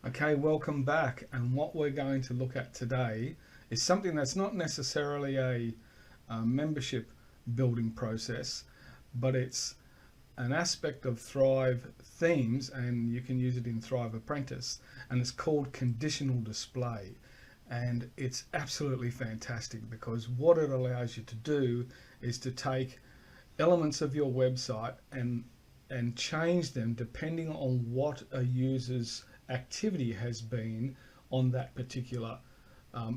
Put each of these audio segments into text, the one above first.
Okay, welcome back, and what we're going to look at today is something that's not necessarily a membership building process, but it's an aspect of Thrive themes, and you can use it in Thrive Apprentice, and it's called conditional display. And it's absolutely fantastic because what it allows you to do is to take elements of your website and change them depending on what a user's activity has been on that particular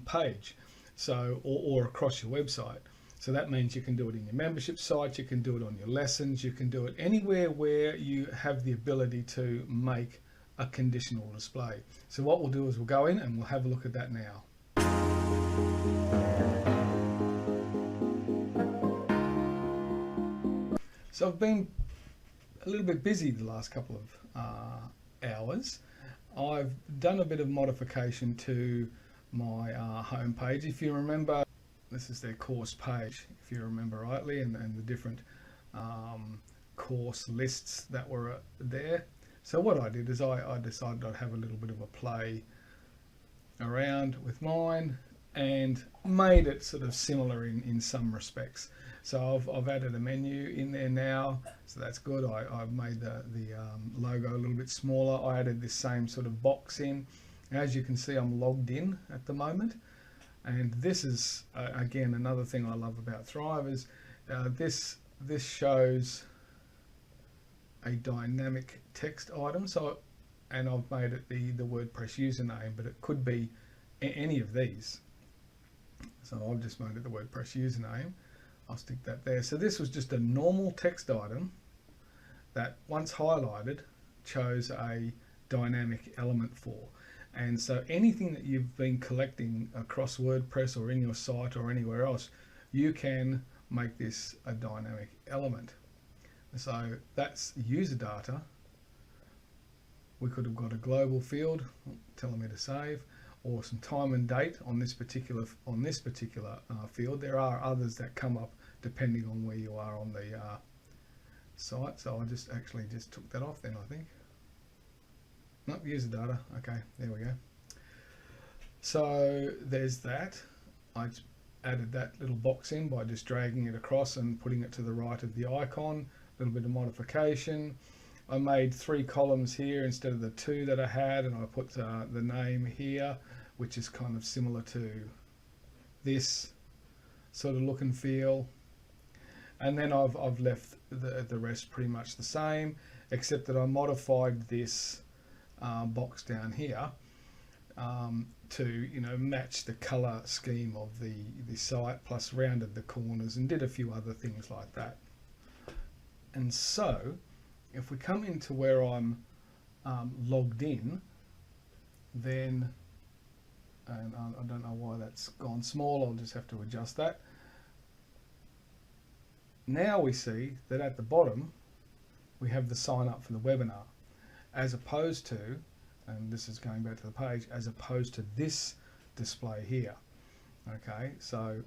page, or across your website. So that means you can do it in your membership site, you can do it on your lessons, you can do it anywhere where you have the ability to make a conditional display. So what we'll do is we'll go in and we'll have a look at that now. So I've been a little bit busy the last couple of hours. I've done a bit of modification to my home page. If you remember, this is their course page, if you remember rightly, and the different course lists that were there. So what I did is I decided I'd have a little bit of a play around with mine and made it sort of similar in some respects. So I've added a menu in there now, so that's good. I've made the logo a little bit smaller. I added this same sort of box in. As you can see, I'm logged in at the moment, and this is again another thing I love about Thrive is this shows a dynamic text item. So, and I've made it the WordPress username, but it could be any of these. So I've just made it the WordPress username. I'll stick that there. So this was just a normal text item that once highlighted chose a dynamic element for. And so anything that you've been collecting across WordPress or in your site or anywhere else, you can make this a dynamic element. So that's user data. We could have got a global field telling me to save, or some time and date on this particular field. There are others that come up depending on where you are on the site. So I just took that off then, I think. Not user data. Okay, there we go. So there's that. I added that little box in by just dragging it across and putting it to the right of the icon. A little bit of modification. I made 3 columns here instead of the 2 that I had, and I put the name here, which is kind of similar to this sort of look and feel. And then I've left the rest pretty much the same, except that I modified this box down here to match the color scheme of the site, plus rounded the corners and did a few other things like that. And so if we come into where I'm logged in, then, and I don't know why that's gone small, I'll just have to adjust that. Now we see that at the bottom we have the sign up for the webinar, as opposed to, and this is going back to the page, as opposed to this display here. Okay, so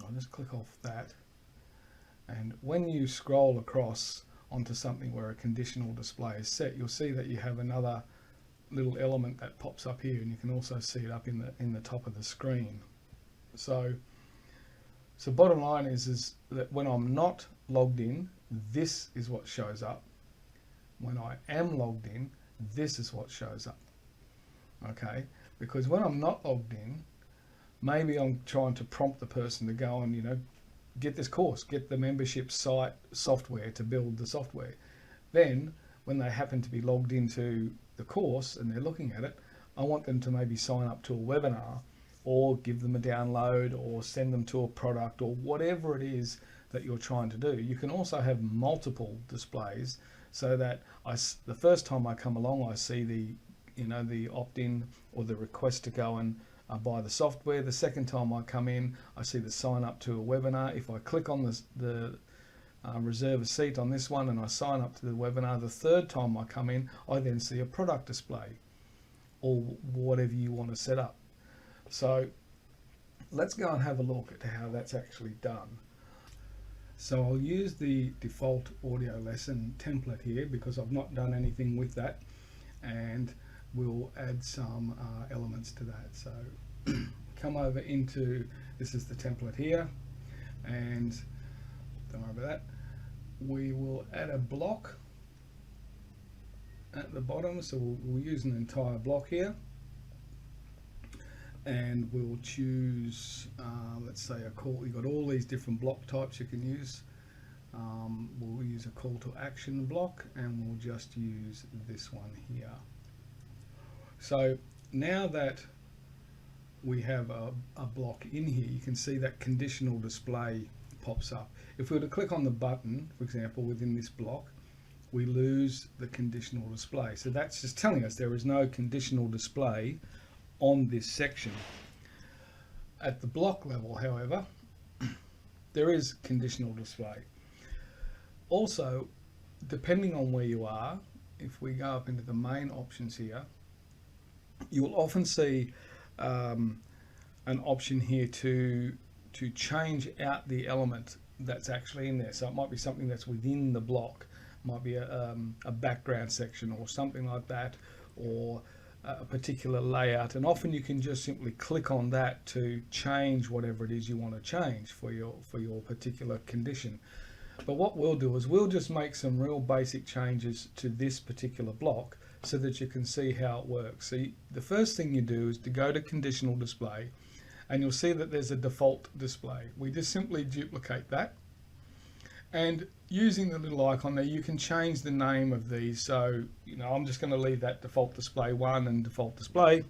I'll just click off that, and when you scroll across onto something where a conditional display is set, you'll see that you have another little element that pops up here, and you can also see it up in the top of the screen. So bottom line is that when I'm not logged in, this is what shows up. When I am logged in, this is what shows up. Okay, because when I'm not logged in, maybe I'm trying to prompt the person to go and get this course, get the membership site software to build the software. Then when they happen to be logged into the course and they're looking at it, I want them to maybe sign up to a webinar, or give them a download, or send them to a product, or whatever it is that you're trying to do. You can also have multiple displays, so that the first time I come along, I see the opt-in or the request to go and buy the software. The second time I come in, I see the sign up to a webinar. If I click on the reserve a seat on this one and I sign up to the webinar, the third time I come in, I then see a product display, or whatever you want to set up. So let's go and have a look at how that's actually done. So I'll use the default audio lesson template here because I've not done anything with that, and we'll add some elements to that. So come over into, this is the template here, and don't worry about that. We will add a block at the bottom, so we'll use an entire block here, and we'll choose, let's say a call. You've got all these different block types you can use. We'll use a call to action block, and we'll just use this one here. So now that we have a block in here, you can see that conditional display pops up. If we were to click on the button, for example, within this block, we lose the conditional display. So that's just telling us there is no conditional display on this section. At the block level, however, there is conditional display. Also, depending on where you are, if we go up into the main options here, you will often see an option here to change out the element that's actually in there. So it might be something that's within the block, it might be a background section or something like that, or a particular layout, and often you can just simply click on that to change whatever it is you want to change for your particular condition. But what we'll do is we'll just make some real basic changes to this particular block so that you can see how it works. So the first thing you do is to go to conditional display, and you'll see that there's a default display. We just simply duplicate that, and using the little icon there, you can change the name of these. So, you know, I'm just going to leave that default display 1 and default display,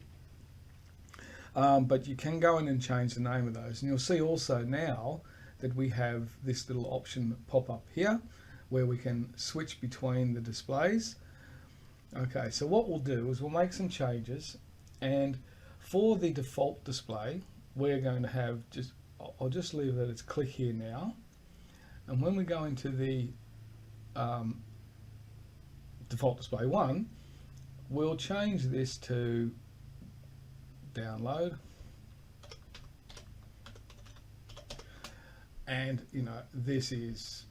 but you can go in and change the name of those. And you'll see also now that we have this little option pop up here where we can switch between the displays. Okay, so what we'll do is we'll make some changes, and for the default display we're going to have I'll just leave that it's click here now, and when we go into the default display 1, we'll change this to download. And you know, this is,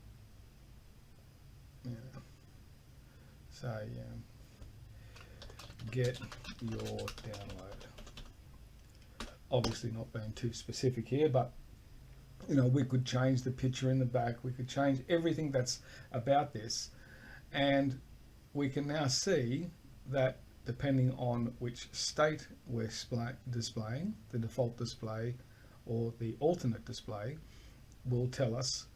say get your download. Obviously not being too specific here, but you know, we could change the picture in the back, we could change everything that's about this, and we can now see that depending on which state we're displaying, the default display or the alternate display, will tell us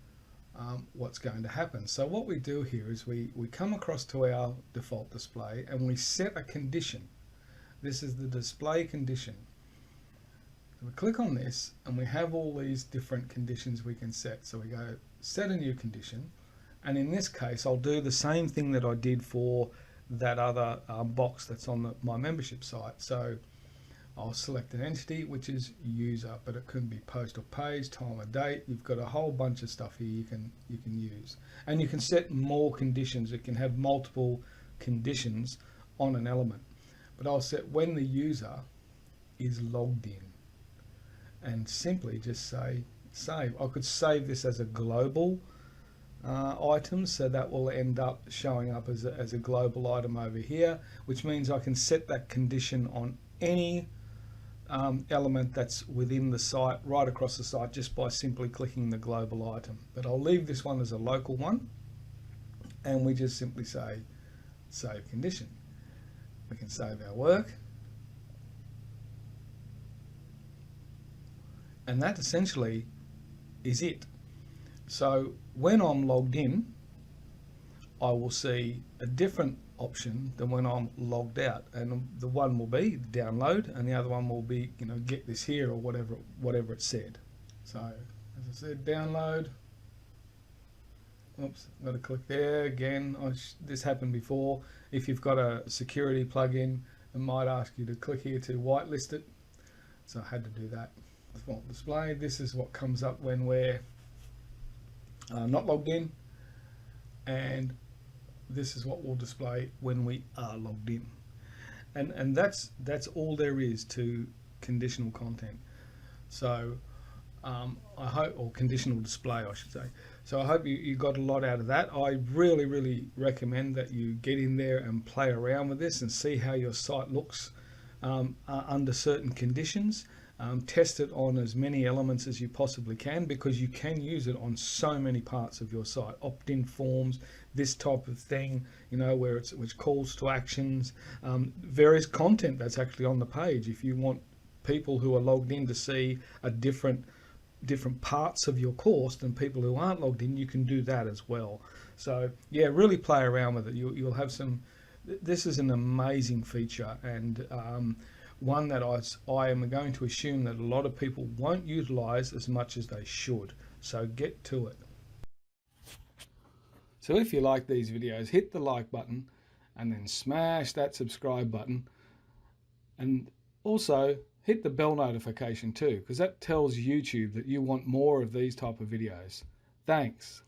what's going to happen. So what we do here is we come across to our default display and we set a condition. This is the display condition. So we click on this and we have all these different conditions we can set. So we go set a new condition, and in this case I'll do the same thing that I did for that other box that's on my membership site. So I'll select an entity, which is user, but it could be post or page, time of date. You've got a whole bunch of stuff here you can use, and you can set more conditions. It can have multiple conditions on an element, but I'll set when the user is logged in, and simply just say save. I could save this as a global item, so that will end up showing up as a global item over here, which means I can set that condition on any element that's within the site, right across the site, just by simply clicking the global item. But I'll leave this one as a local one, and we just simply say save condition. We can save our work, and that essentially is it. So when I'm logged in, I will see a different option than when I'm logged out, and the one will be download, and the other one will be, you know, get this here, or whatever it said. So as I said, download. Oops, got to click there again. This happened before. If you've got a security plugin, it might ask you to click here to whitelist it, so I had to do that. Default display. This is what comes up when we're not logged in, and this is what will display when we are logged in. And that's all there is to conditional content. So I hope, or conditional display, I should say. So I hope you got a lot out of that. I really recommend that you get in there and play around with this and see how your site looks under certain conditions. Test it on as many elements as you possibly can, because you can use it on so many parts of your site. Opt-in forms, this type of thing, you know, which calls to actions, various content that's actually on the page. If you want people who are logged in to see a different parts of your course than people who aren't logged in, you can do that as well. So yeah, really play around with it. You'll have some. This is an amazing feature, and one that I am going to assume that a lot of people won't utilize as much as they should. So get to it. So if you like these videos, hit the like button and then smash that subscribe button, and also hit the bell notification too, because that tells YouTube that you want more of these type of videos. Thanks.